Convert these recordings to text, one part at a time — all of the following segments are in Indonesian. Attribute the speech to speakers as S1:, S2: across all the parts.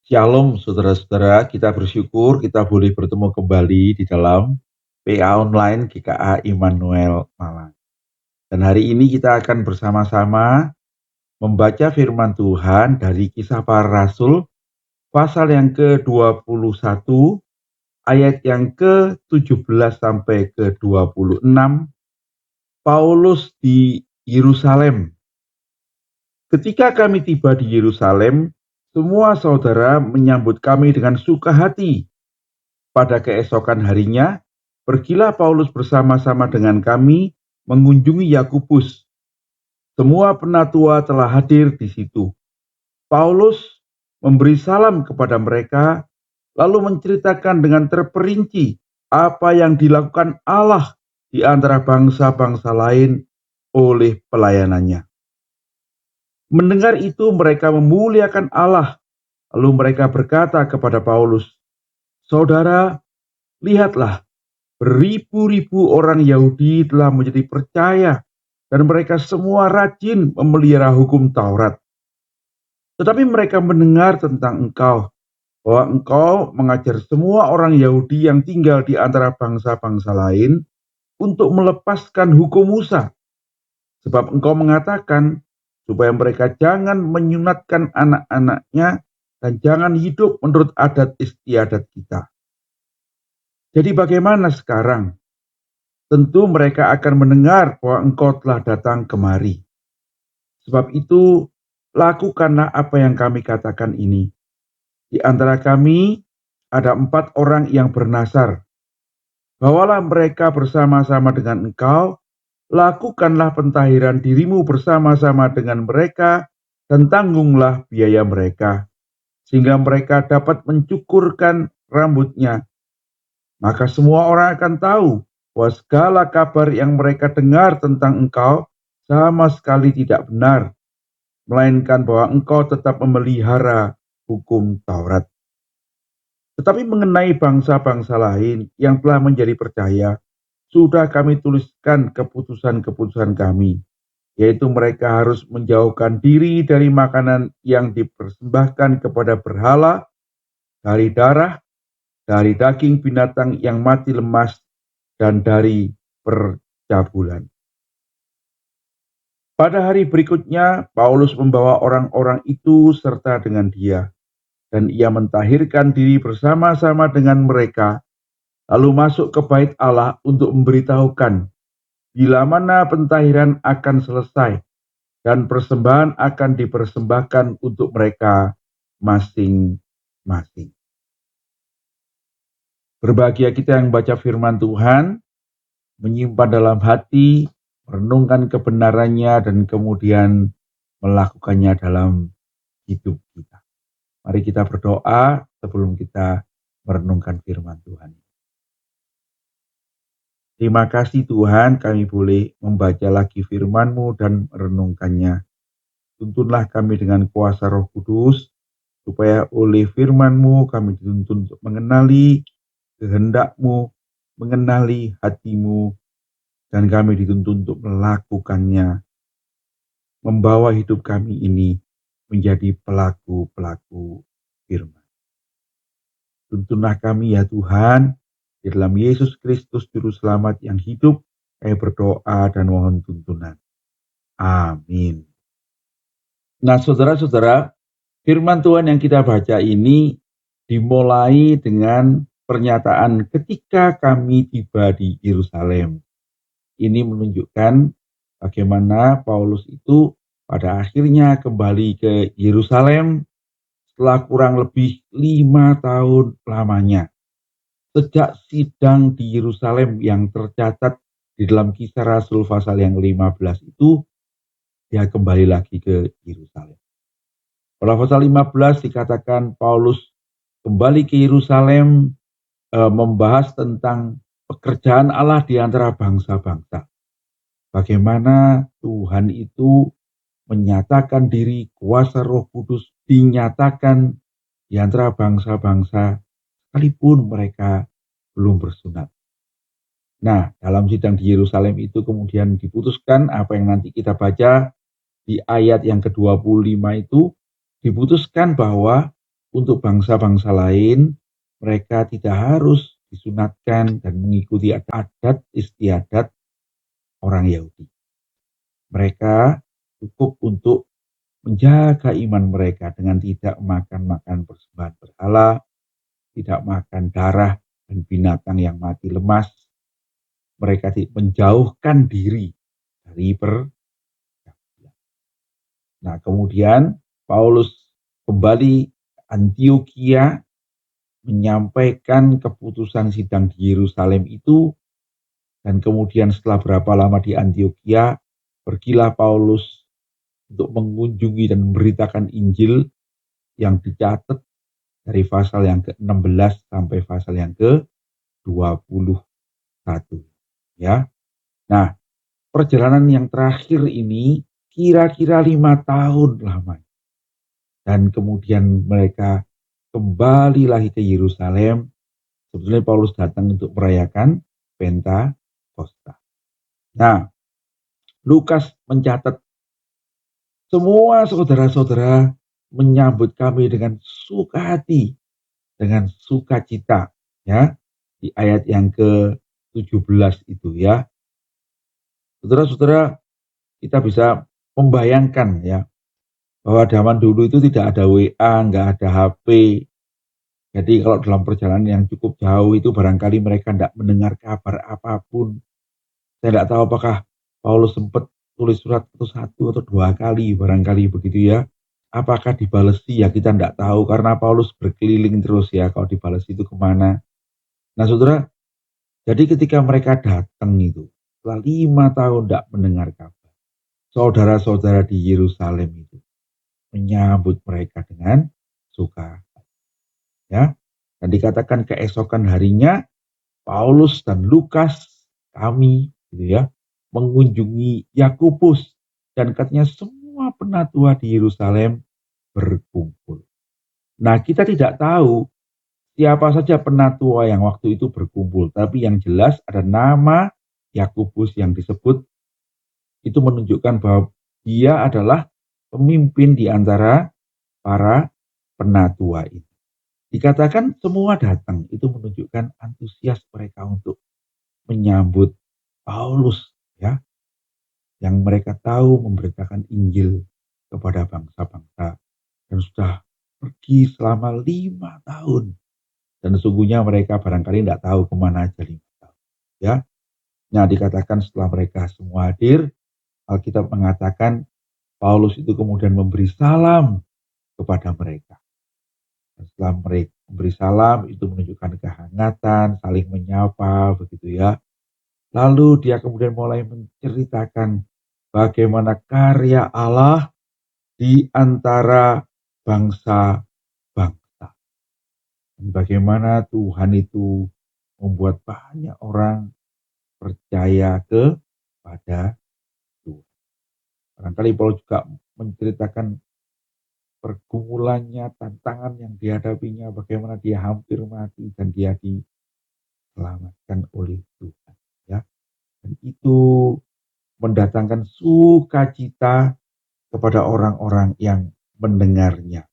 S1: Shalom saudara-saudara, kita bersyukur kita boleh bertemu kembali di dalam PA Online GKA Immanuel Malang. Dan hari ini kita akan bersama-sama membaca firman Tuhan dari Kisah Para Rasul pasal yang ke-21 ayat yang ke-17 sampai ke-26. Paulus di Yerusalem. Ketika kami tiba di Yerusalem, semua saudara menyambut kami dengan suka hati. Pada keesokan harinya, pergilah Paulus bersama-sama dengan kami mengunjungi Yakubus. Semua penatua telah hadir di situ. Paulus memberi salam kepada mereka, lalu menceritakan dengan terperinci apa yang dilakukan Allah di antara bangsa-bangsa lain oleh pelayanannya. Mendengar itu mereka memuliakan Allah, lalu mereka berkata kepada Paulus, "Saudara, lihatlah, beribu-ribu orang Yahudi telah menjadi percaya dan mereka semua rajin memelihara hukum Taurat. Tetapi mereka mendengar tentang engkau, bahwa engkau mengajar semua orang Yahudi yang tinggal di antara bangsa-bangsa lain untuk melepaskan hukum Musa. Sebab engkau mengatakan supaya mereka jangan menyunatkan anak-anaknya dan jangan hidup menurut adat istiadat kita. Jadi bagaimana sekarang? Tentu mereka akan mendengar bahwa engkau telah datang kemari. Sebab itu, lakukanlah apa yang kami katakan ini. Di antara kami ada 4 orang yang bernasar. Bawalah mereka bersama-sama dengan engkau, lakukanlah pentahiran dirimu bersama-sama dengan mereka, dan tanggunglah biaya mereka, sehingga mereka dapat mencukurkan rambutnya. Maka semua orang akan tahu bahwa segala kabar yang mereka dengar tentang engkau sama sekali tidak benar, melainkan bahwa engkau tetap memelihara hukum Taurat. Tetapi mengenai bangsa-bangsa lain yang telah menjadi percaya, sudah kami tuliskan keputusan-keputusan kami, yaitu mereka harus menjauhkan diri dari makanan yang dipersembahkan kepada berhala, dari darah, dari daging binatang yang mati lemas, dan dari percabulan. Pada hari berikutnya, Paulus membawa orang-orang itu serta dengan dia, dan ia mentahirkan diri bersama-sama dengan mereka, lalu masuk ke bait Allah untuk memberitahukan bila mana pentahiran akan selesai dan persembahan akan dipersembahkan untuk mereka masing-masing. Berbahagia kita yang baca firman Tuhan, menyimpan dalam hati, merenungkan kebenarannya, dan kemudian melakukannya dalam hidup kita. Mari kita berdoa sebelum kita merenungkan firman Tuhan. Terima kasih Tuhan, kami boleh membaca lagi firman-Mu dan merenungkannya. Tuntunlah kami dengan kuasa Roh Kudus, supaya oleh firman-Mu kami dituntun untuk mengenali kehendak-Mu, mengenali hati-Mu, dan kami dituntun untuk melakukannya, membawa hidup kami ini menjadi pelaku-pelaku firman. Tuntunlah kami ya Tuhan, di dalam Yesus Kristus Juru Selamat yang hidup, kami berdoa dan mohon tuntunan. Amin. Nah saudara-saudara, firman Tuhan yang kita baca ini dimulai dengan pernyataan ketika kami tiba di Yerusalem. Ini menunjukkan bagaimana Paulus itu pada akhirnya kembali ke Yerusalem setelah kurang lebih 5 tahun lamanya. Sejak sidang di Yerusalem yang tercatat di dalam Kisah Rasul pasal yang 15 itu, dia kembali lagi ke Yerusalem. Pada pasal 15 dikatakan Paulus kembali ke Yerusalem membahas tentang pekerjaan Allah di antara bangsa-bangsa. Bagaimana Tuhan itu menyatakan diri, kuasa Roh Kudus dinyatakan di antara bangsa-bangsa sekalipun mereka belum bersunat. Nah, dalam sidang di Yerusalem itu kemudian diputuskan apa yang nanti kita baca di ayat yang ke-25 itu, diputuskan bahwa untuk bangsa-bangsa lain, mereka tidak harus disunatkan dan mengikuti adat istiadat orang Yahudi. Mereka cukup untuk menjaga iman mereka dengan tidak makan persembahan berhala, tidak makan darah dan binatang yang mati lemas. Mereka menjauhkan diri dari perdagangan. Nah, kemudian Paulus kembali Antiokhia menyampaikan keputusan sidang di Yerusalem itu, dan kemudian setelah berapa lama di Antiokhia, pergilah Paulus untuk mengunjungi dan memberitakan Injil yang dicatat dari pasal yang ke-16 sampai pasal yang ke-21. Ya. Nah, perjalanan yang terakhir ini kira-kira 5 tahun lamanya. Dan kemudian mereka kembali lagi ke Yerusalem. Sebetulnya Paulus datang untuk merayakan Pentakosta. Nah, Lukas mencatat semua saudara-saudara menyambut kami dengan sukahati, dengan sukacita, ya, di ayat yang ke-17 itu ya. Saudara-saudara, kita bisa membayangkan ya, bahwa zaman dulu itu tidak ada WA, nggak ada HP. Jadi kalau dalam perjalanan yang cukup jauh itu barangkali mereka tidak mendengar kabar apapun. Saya tidak tahu apakah Paulus sempat tulis surat itu 1 atau 2 kali barangkali begitu ya. Apakah dibalesi ya kita tidak tahu karena Paulus berkeliling terus ya, kalau dibalesi itu kemana. Nah saudara, jadi ketika mereka datang itu setelah 5 tahun tidak mendengar kabar, saudara-saudara di Yerusalem itu menyambut mereka dengan suka, ya. Dan dikatakan keesokan harinya Paulus dan Lukas, kami gitu ya, mengunjungi Yakobus, dan katanya semua penatua di Yerusalem berkumpul. Nah, kita tidak tahu siapa saja penatua yang waktu itu berkumpul, tapi yang jelas ada nama Yakobus yang disebut, itu menunjukkan bahwa dia adalah pemimpin di antara para penatua ini. Dikatakan semua datang, itu menunjukkan antusias mereka untuk menyambut Paulus ya, yang mereka tahu memberitakan Injil kepada bangsa-bangsa dan sudah pergi selama 5 tahun, dan sesungguhnya mereka barangkali tidak tahu kemana aja 5 tahun ya. Nah, dikatakan setelah mereka semua hadir, Alkitab mengatakan Paulus itu kemudian memberi salam kepada mereka. Dan setelah mereka memberi salam, itu menunjukkan kehangatan, saling menyapa begitu ya. Lalu dia kemudian mulai menceritakan bagaimana karya Allah di antara bangsa-bangsa. Dan bagaimana Tuhan itu membuat banyak orang percaya kepada Tuhan. Barangkali Paulus juga menceritakan pergumulannya, tantangan yang dihadapinya, bagaimana dia hampir mati dan dia diselamatkan oleh Tuhan. Ya. Dan itu mendatangkan sukacita kepada orang-orang yang mendengarnya.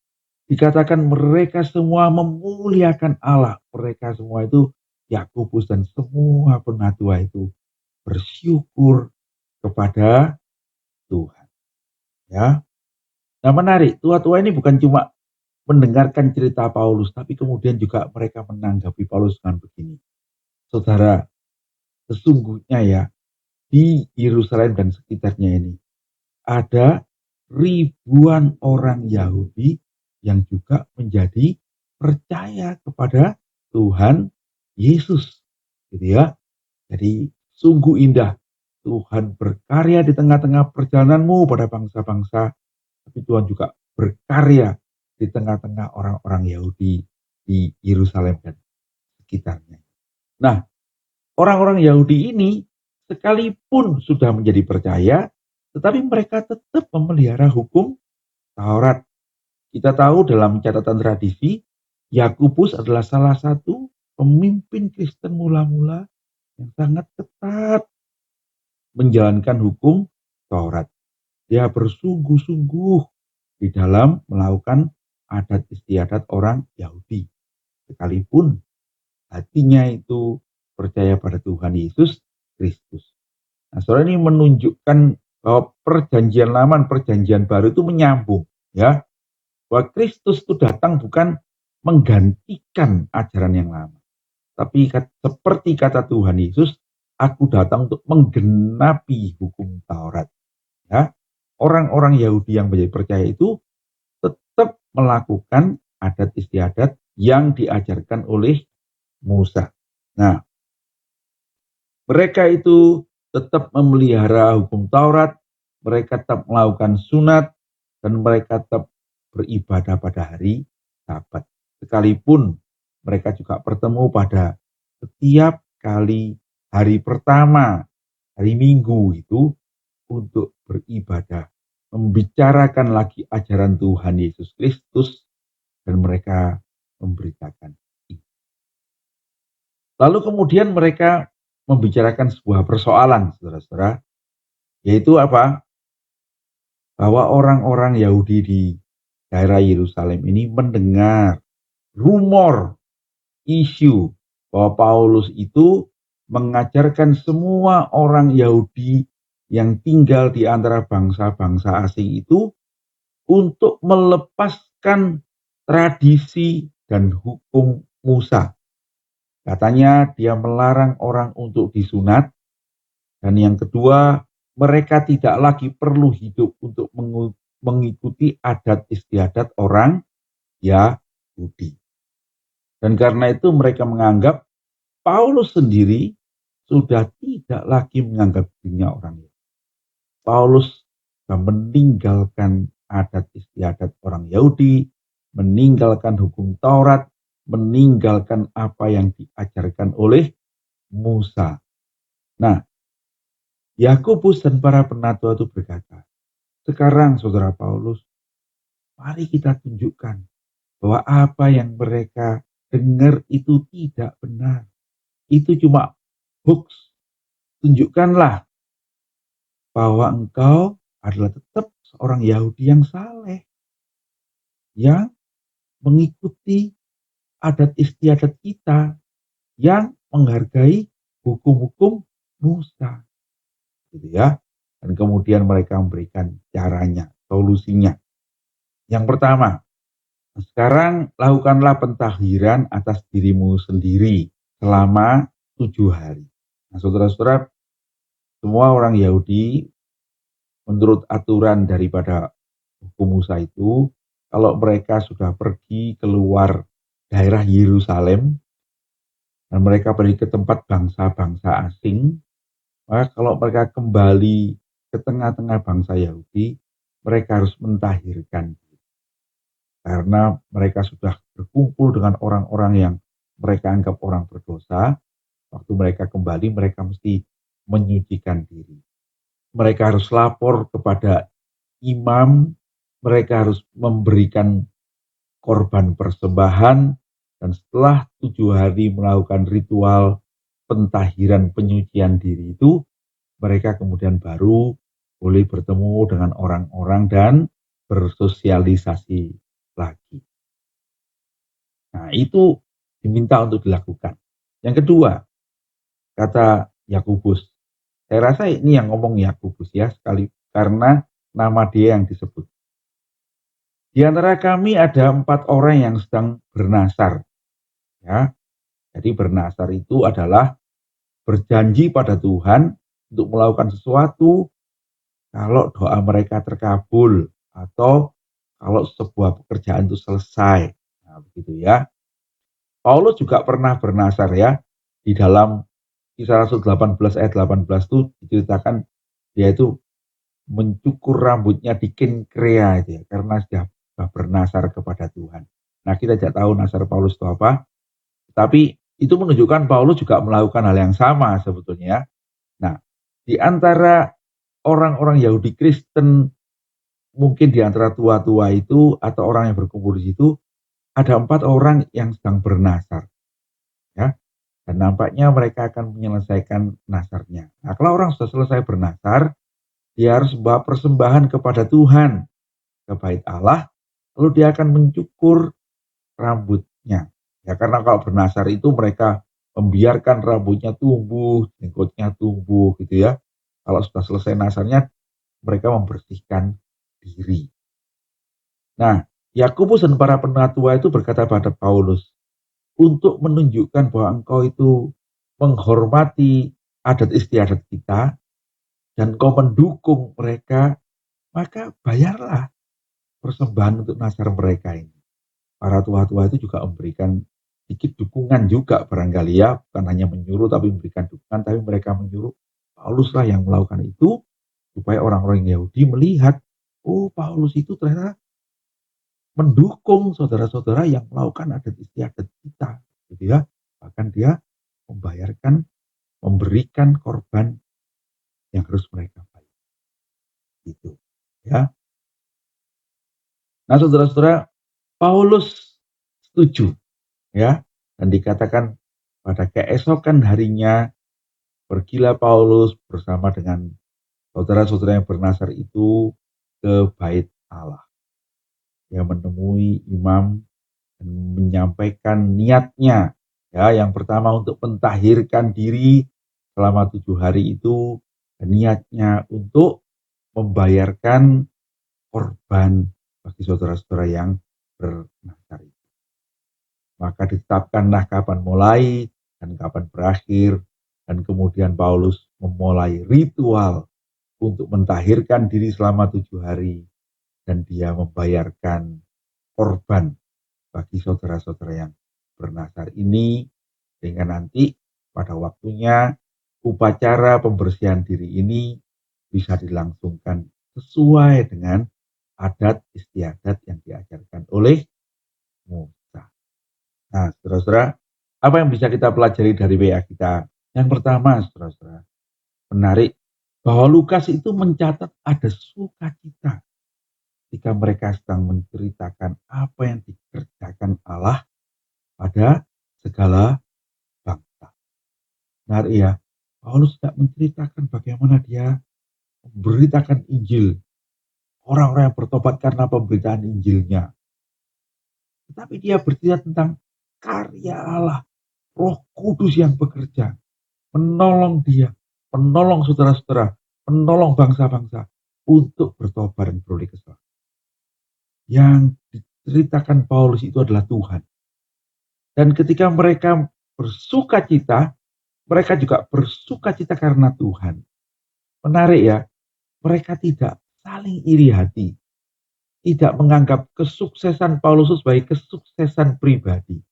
S1: Dikatakan mereka semua memuliakan Allah. Mereka semua itu, Yakobus dan semua penatua itu bersyukur kepada Tuhan. Ya. Nah, menarik, tua-tua ini bukan cuma mendengarkan cerita Paulus, tapi kemudian juga mereka menanggapi Paulus dengan begini. Saudara, sesungguhnya ya, di Yerusalem dan sekitarnya ini ada ribuan orang Yahudi yang juga menjadi percaya kepada Tuhan Yesus, gitu ya. Jadi sungguh indah Tuhan berkarya di tengah-tengah perjalananmu pada bangsa-bangsa, tapi Tuhan juga berkarya di tengah-tengah orang-orang Yahudi di Yerusalem dan sekitarnya. Nah, orang-orang Yahudi ini sekalipun sudah menjadi percaya, tetapi mereka tetap memelihara hukum Taurat. Kita tahu dalam catatan tradisi, Yakobus adalah salah satu pemimpin Kristen mula-mula yang sangat ketat menjalankan hukum Taurat. Dia bersungguh-sungguh di dalam melakukan adat istiadat orang Yahudi. Sekalipun hatinya itu percaya pada Tuhan Yesus Kristus. Nah, saudara, ini menunjukkan bahwa perjanjian lama dan perjanjian baru itu menyambung, ya. Bahwa Kristus itu datang bukan menggantikan ajaran yang lama. Tapi seperti kata Tuhan Yesus, aku datang untuk menggenapi hukum Taurat. Ya. Orang-orang Yahudi yang menjadi percaya itu tetap melakukan adat istiadat yang diajarkan oleh Musa. Nah, mereka itu tetap memelihara hukum Taurat, mereka tetap melakukan sunat, dan mereka tetap beribadah pada hari Sabat. Sekalipun mereka juga bertemu pada setiap kali hari pertama, hari Minggu itu untuk beribadah, membicarakan lagi ajaran Tuhan Yesus Kristus, dan mereka memberitakan. Lalu kemudian mereka membicarakan sebuah persoalan, saudara-saudara, yaitu apa? Bahwa orang-orang Yahudi di daerah Yerusalem ini mendengar rumor, isu bahwa Paulus itu mengajarkan semua orang Yahudi yang tinggal di antara bangsa-bangsa asing itu untuk melepaskan tradisi dan hukum Musa. Katanya dia melarang orang untuk disunat, dan yang kedua, mereka tidak lagi perlu hidup untuk mengikuti adat istiadat orang Yahudi. Dan karena itu mereka menganggap Paulus sendiri sudah tidak lagi menganggap dirinya orang Yahudi. Paulus sudah meninggalkan adat istiadat orang Yahudi, meninggalkan hukum Taurat, meninggalkan apa yang diajarkan oleh Musa. Nah, Yakobus dan para penatua itu berkata, sekarang saudara Paulus, mari kita tunjukkan bahwa apa yang mereka dengar itu tidak benar. Itu cuma hoax. Tunjukkanlah bahwa engkau adalah tetap seorang Yahudi yang saleh, yang mengikuti adat istiadat kita, yang menghargai hukum-hukum Musa, gitu ya. Dan kemudian mereka memberikan caranya, solusinya. Yang pertama, sekarang lakukanlah pentahiran atas dirimu sendiri selama 7 hari. Nah, saudara-saudara, semua orang Yahudi menurut aturan daripada hukum Musa itu, kalau mereka sudah pergi keluar daerah Yerusalem dan mereka pergi ke tempat bangsa-bangsa asing, maka kalau mereka kembali ke tengah-tengah bangsa Yahudi, mereka harus mentahirkan. Karena mereka sudah berkumpul dengan orang-orang yang mereka anggap orang berdosa, waktu mereka kembali mereka mesti menyucikan diri. Mereka harus lapor kepada imam, mereka harus memberikan korban persembahan, dan setelah 7 hari melakukan ritual pentahiran penyucian diri itu, mereka kemudian baru boleh bertemu dengan orang-orang dan bersosialisasi lagi. Nah, itu diminta untuk dilakukan. Yang kedua, kata Yakobus, saya rasa ini yang ngomong Yakobus ya, sekali karena nama dia yang disebut. Di antara kami ada 4 orang yang sedang bernasar. Ya, jadi bernasar itu adalah berjanji pada Tuhan untuk melakukan sesuatu kalau doa mereka terkabul atau kalau sebuah pekerjaan itu selesai. Nah, begitu ya. Paulus juga pernah bernasar ya. Di dalam Kisah Rasul 18 ayat 18 itu diceritakan dia itu mencukur rambutnya di Kenkrea itu ya, karena sudah bernasar kepada Tuhan. Nah, kita tidak tahu nasar Paulus itu apa, tapi itu menunjukkan Paulus juga melakukan hal yang sama sebetulnya. Nah, di antara orang-orang Yahudi Kristen, mungkin di antara tua-tua itu atau orang yang berkumpul di situ, ada 4 orang yang sedang bernasar. Ya, dan nampaknya mereka akan menyelesaikan nasarnya. Nah, kalau orang sudah selesai bernasar, dia harus membawa persembahan kepada Tuhan, ke bait Allah, lalu dia akan mencukur rambutnya. Ya karena kalau bernasar itu mereka membiarkan rambutnya tumbuh, jenggotnya tumbuh gitu ya. Kalau sudah selesai nasarnya, mereka membersihkan diri. Nah, Yakobus dan para penatua itu berkata pada Paulus, untuk menunjukkan bahwa engkau itu menghormati adat istiadat kita dan kau mendukung mereka, maka bayarlah persembahan untuk nasar mereka ini. Para tua-tua itu juga memberikan sedikit dukungan juga barangkali ya, bukan hanya menyuruh tapi memberikan dukungan, tapi mereka menyuruh Pauluslah yang melakukan itu supaya orang-orang Yahudi melihat, oh Paulus itu ternyata mendukung saudara-saudara yang melakukan adat istiadat kita, gitu ya. Bahkan dia membayarkan, memberikan korban yang harus mereka bayar, gitu ya. Nah, saudara-saudara, Paulus setuju ya, dan dikatakan pada keesokan harinya pergilah Paulus bersama dengan saudara-saudara yang bernasar itu ke bait Allah. Dia menemui imam dan menyampaikan niatnya. Ya, yang pertama untuk mentahirkan diri selama 7 hari itu, dan niatnya untuk membayarkan korban bagi saudara-saudara yang bernasar itu. Maka ditetapkanlah kapan mulai dan kapan berakhir, dan kemudian Paulus memulai ritual untuk mentahirkan diri selama 7 hari, dan dia membayarkan korban bagi saudara-saudara yang bernasar ini, sehingga nanti pada waktunya upacara pembersihan diri ini bisa dilangsungkan sesuai dengan adat istiadat yang diajarkan oleh Musa. Nah, saudara-saudara, apa yang bisa kita pelajari dari WA kita? Yang pertama, saudara-saudara, menarik bahwa Lukas itu mencatat ada sukacita ketika mereka sedang menceritakan apa yang dikerjakan Allah pada segala bangsa. Benar ya, Paulus tidak menceritakan bagaimana dia memberitakan Injil, orang-orang yang bertobat karena pemberitaan Injilnya. Tetapi dia bercerita tentang karya Allah, Roh Kudus yang bekerja, menolong dia, menolong saudara-saudara, menolong bangsa-bangsa untuk bertobat dan beroleh keselamatan. Yang diceritakan Paulus itu adalah Tuhan. Dan ketika mereka bersukacita, mereka juga bersukacita karena Tuhan. Menarik ya, mereka tidak saling iri hati, tidak menganggap kesuksesan Paulus sebagai kesuksesan pribadi,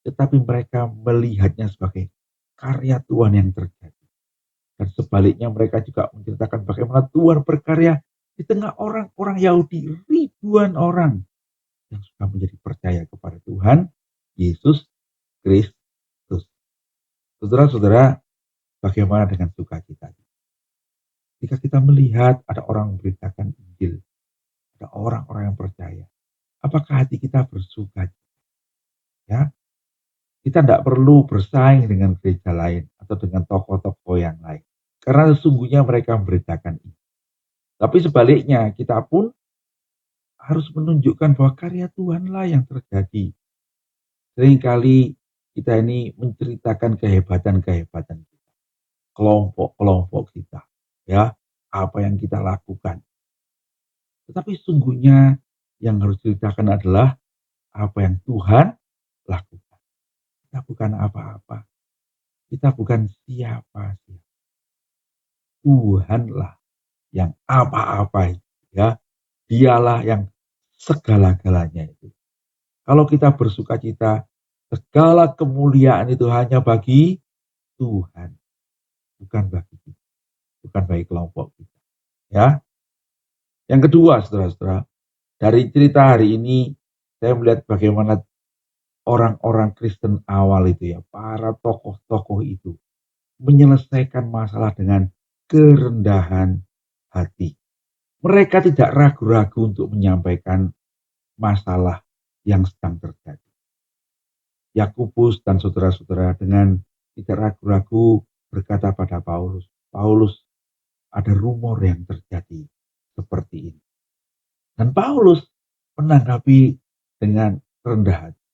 S1: tetapi mereka melihatnya sebagai karya Tuhan yang terjadi. Dan sebaliknya mereka juga menceritakan bagaimana Tuhan berkarya di tengah orang-orang Yahudi, ribuan orang yang sudah menjadi percaya kepada Tuhan Yesus Kristus. Saudara-saudara, bagaimana dengan sukacita? Jika kita melihat ada orang memberitakan Injil, ada orang-orang yang percaya, apakah hati kita bersuka? Ya, kita tidak perlu bersaing dengan gereja lain atau dengan tokoh-tokoh yang lain, karena sesungguhnya mereka memberitakan ini. Tapi sebaliknya, kita pun harus menunjukkan bahwa karya Tuhanlah yang terjadi. Seringkali kita ini menceritakan kehebatan-kehebatan kita, kelompok-kelompok kita, ya, apa yang kita lakukan. Tetapi sungguhnya yang harus diceritakan adalah apa yang Tuhan lakukan. Kita bukan apa-apa. Kita bukan siapa-siapa. Tuhanlah yang apa-apa itu, ya. Dialah yang segala-galanya itu. Kalau kita bersukacita, segala kemuliaan itu hanya bagi Tuhan, bukan bagi kita, bukan bagi kelompok kita. Ya. Yang kedua, saudara-saudara, dari cerita hari ini saya melihat bagaimana orang-orang Kristen awal itu ya, para tokoh-tokoh itu menyelesaikan masalah dengan kerendahan hati. Mereka tidak ragu-ragu untuk menyampaikan masalah yang sedang terjadi. Yakobus dan saudara-saudara dengan tidak ragu-ragu berkata pada Paulus, Paulus, ada rumor yang terjadi seperti ini. Dan Paulus menanggapi dengan rendah hati.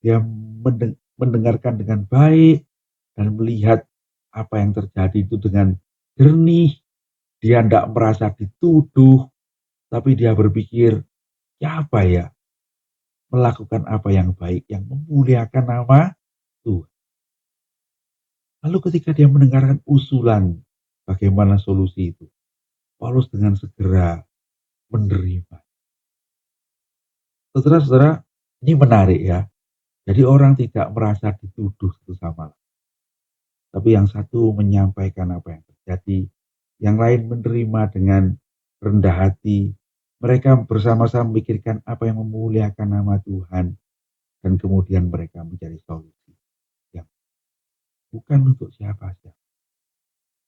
S1: Dia mendengarkan dengan baik dan melihat apa yang terjadi itu dengan jernih. Dia tidak merasa dituduh, tapi dia berpikir, siapa ya melakukan apa yang baik, yang memuliakan nama Tuhan. Lalu ketika dia mendengarkan usulan bagaimana solusi itu, Paulus dengan segera menerima. Saudara-saudara, ini menarik ya. Jadi orang tidak merasa dituduh satu sama lain. Tapi yang satu menyampaikan apa yang terjadi, yang lain menerima dengan rendah hati. Mereka bersama-sama memikirkan apa yang memuliakan nama Tuhan, dan kemudian mereka mencari solusi yang bukan untuk siapa-siapa,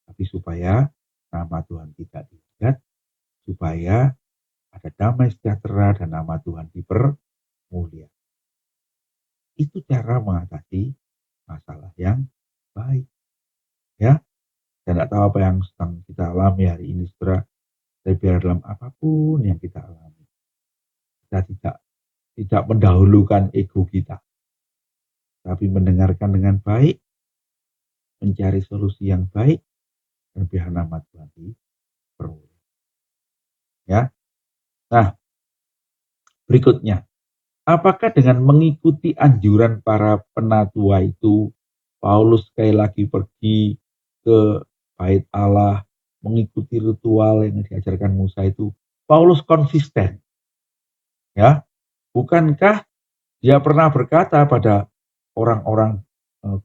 S1: tapi supaya nama Tuhan tidak dihujat, supaya ada damai sejahtera dan nama Tuhan dipermuliakan. Itu cara mengatasi masalah yang baik. Ya, saya tidak tahu apa yang sedang kita alami hari ini, saudara. Tapi biar dalam apapun yang kita alami, kita tidak mendahulukan ego kita, tapi mendengarkan dengan baik, mencari solusi yang baik, dan biar nama Tuhan dipermuliakan. Ya, nah berikutnya, apakah dengan mengikuti anjuran para penatua itu, Paulus sekali lagi pergi ke bait Allah, mengikuti ritual yang diajarkan Musa itu, Paulus konsisten? Ya, bukankah dia pernah berkata pada orang-orang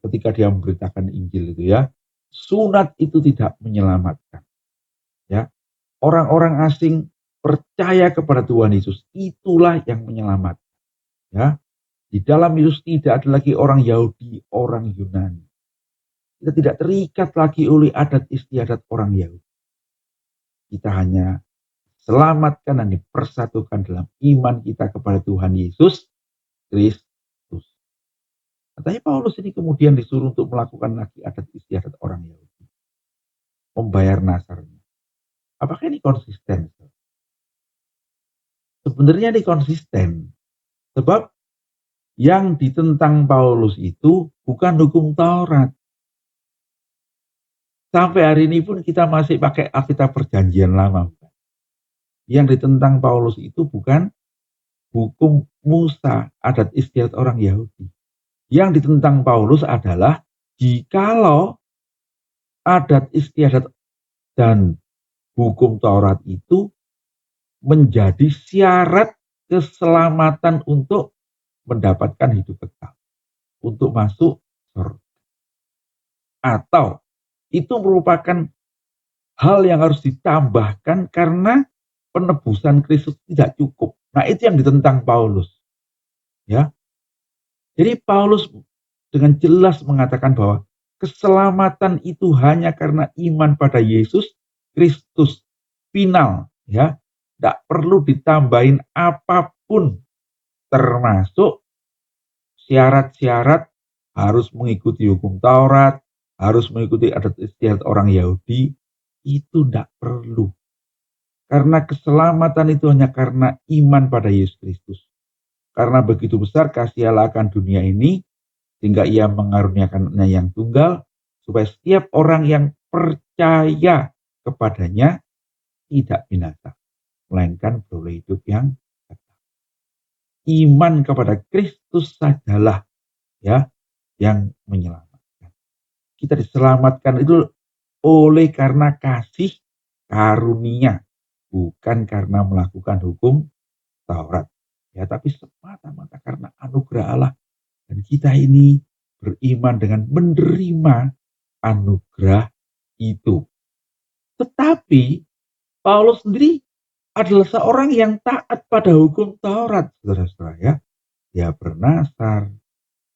S1: ketika dia memberitakan Injil itu ya, sunat itu tidak menyelamatkan. Ya, orang-orang asing percaya kepada Tuhan Yesus, itulah yang menyelamatkan. Ya, di dalam Yesus tidak ada lagi orang Yahudi, orang Yunani. Kita tidak terikat lagi oleh adat istiadat orang Yahudi. Kita hanya selamatkan dan dipersatukan dalam iman kita kepada Tuhan Yesus Kristus. Katanya Paulus ini kemudian disuruh untuk melakukan lagi adat istiadat orang Yahudi, membayar nasarnya. Apakah ini konsisten? Sebenarnya ini konsisten. Sebab yang ditentang Paulus itu bukan hukum Taurat. Sampai hari ini pun kita masih pakai Alkitab Perjanjian Lama. Yang ditentang Paulus itu bukan hukum Musa, adat istiadat orang Yahudi. Yang ditentang Paulus adalah jikalau adat istiadat dan hukum Taurat itu menjadi syarat keselamatan untuk mendapatkan hidup kekal, untuk masuk surga. Atau itu merupakan hal yang harus ditambahkan karena penebusan Kristus tidak cukup. Nah, itu yang ditentang Paulus. Ya. Jadi Paulus dengan jelas mengatakan bahwa keselamatan itu hanya karena iman pada Yesus Kristus final, ya. Tidak perlu ditambahin apapun, termasuk syarat-syarat harus mengikuti hukum Taurat, harus mengikuti adat istiadat orang Yahudi, itu tidak perlu. Karena keselamatan itu hanya karena iman pada Yesus Kristus. Karena begitu besar kasih Allah akan dunia ini, sehingga ia mengaruniakan-Nya yang tunggal, supaya setiap orang yang percaya kepadanya tidak binasa, melainkan beroleh hidup yang kekal. Iman kepada Kristus sajalah ya yang menyelamatkan. Kita diselamatkan itu oleh karena kasih karunia, bukan karena melakukan hukum Taurat. Ya, tapi semata-mata karena anugerah Allah. Dan kita ini beriman dengan menerima anugerah itu. Tetapi Paulus sendiri adalah seorang yang taat pada hukum Taurat, saudara-saudara ya. Dia bernasar,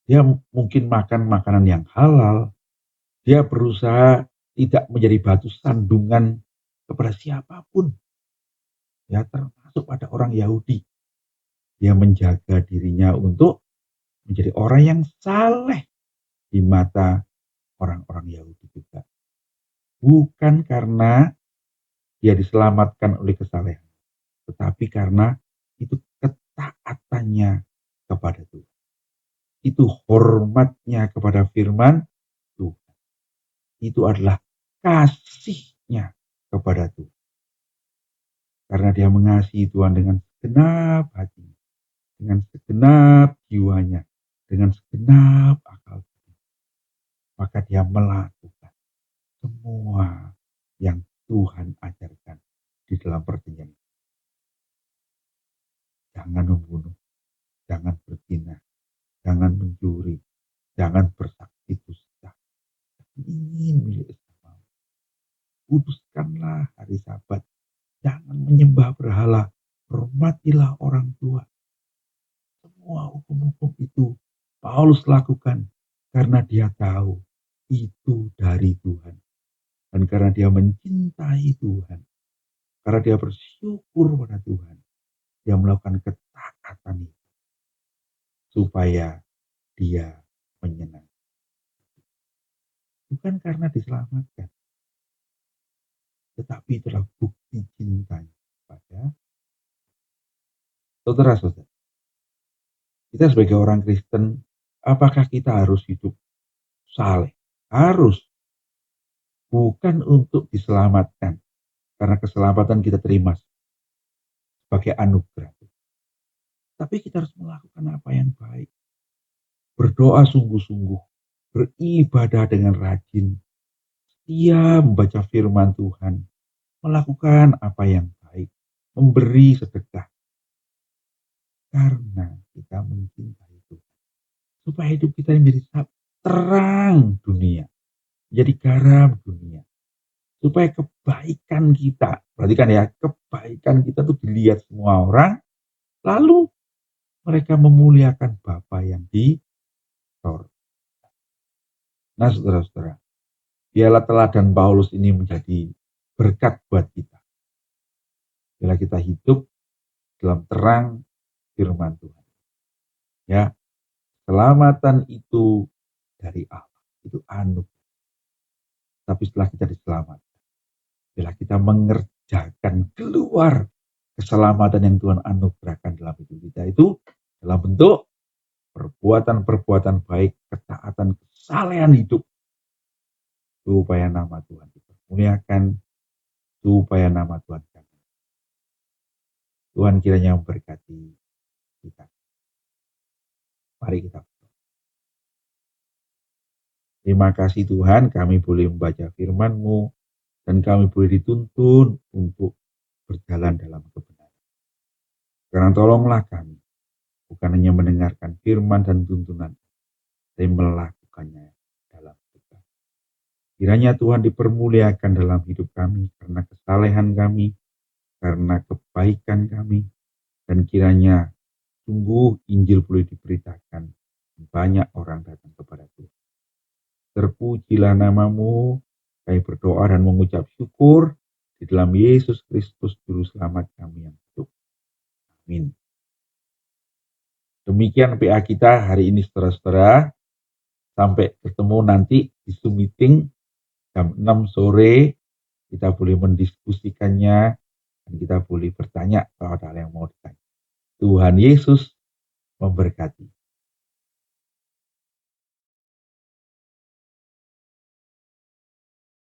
S1: dia mungkin makan makanan yang halal, dia berusaha tidak menjadi batu sandungan kepada siapapun, ya termasuk pada orang Yahudi. Dia menjaga dirinya untuk menjadi orang yang saleh di mata orang-orang Yahudi juga. Bukan karena dia diselamatkan oleh kesalehan, tetapi karena itu ketaatannya kepada Tuhan. Itu hormatnya kepada firman Tuhan. Itu adalah kasihnya kepada Tuhan. Karena dia mengasihi Tuhan dengan segenap hati, dengan segenap jiwanya, dengan segenap akal. Maka dia melakukan semua yang Tuhan ajarkan di dalam perjanjian. Jangan membunuh, jangan berzina, jangan mencuri, jangan bersaksi dusta. Ingin milik sesama. Kuduskanlah hari Sabat. Jangan menyembah berhala. Hormatilah orang tua. Semua hukum-hukum itu Paulus lakukan karena dia tahu itu dari Tuhan. Dan karena dia mencintai Tuhan. Karena dia bersyukur pada Tuhan. Dia melakukan ketaatan itu. Supaya dia menyenangkan. Bukan karena diselamatkan. Tetapi itulah bukti cintanya pada saudara-saudara. Kita sebagai orang Kristen, apakah kita harus hidup saleh? Harus. Bukan untuk diselamatkan. Karena keselamatan kita terima sebagai anugerah. Tapi kita harus melakukan apa yang baik. Berdoa sungguh-sungguh. Beribadah dengan rajin. Setia membaca firman Tuhan. Melakukan apa yang baik. Memberi sedekah. Karena kita mencintai Tuhan. Supaya hidup kita menjadi terang dunia. Jadi garam dunia. Supaya kebaikan kita, perhatikan ya, kebaikan kita tuh dilihat semua orang, lalu mereka memuliakan Bapa yang di sorga. Nah saudara-saudara, biarlah teladan Paulus ini menjadi berkat buat kita. Bila kita hidup dalam terang firman Tuhan. Ya, keselamatan itu dari Allah, itu anugerah. Tapi setelah kita diselamatkan, bila kita mengerjakan keluar keselamatan yang Tuhan anugerahkan dalam hidup kita itu dalam bentuk perbuatan-perbuatan baik, ketaatan, kesalehan hidup, supaya nama Tuhan dipermuliakan, supaya nama Tuhan dimuliakan. Tuhan kiranya memberkati kita. Mari kita berdoa. Terima kasih Tuhan, kami boleh membaca firman-Mu dan kami boleh dituntun untuk berjalan dalam kebenaran. Karena tolonglah kami, bukan hanya mendengarkan firman dan tuntunan, tapi melakukannya dalam kita. Kiranya Tuhan dipermuliakan dalam hidup kami karena kesalehan kami, karena kebaikan kami, dan kiranya sungguh Injil boleh diberitakan, banyak orang datang kepada Tuhan. Terpujilah nama-Mu, kami berdoa dan mengucap syukur di dalam Yesus Kristus Juru Selamat kami yang hidup. Amin. Demikian PA kita hari ini saudara-saudara. Sampai ketemu nanti di Zoom meeting jam 6 sore. Kita boleh mendiskusikannya dan kita boleh bertanya kalau ada yang mau ditanya. Tuhan Yesus memberkati.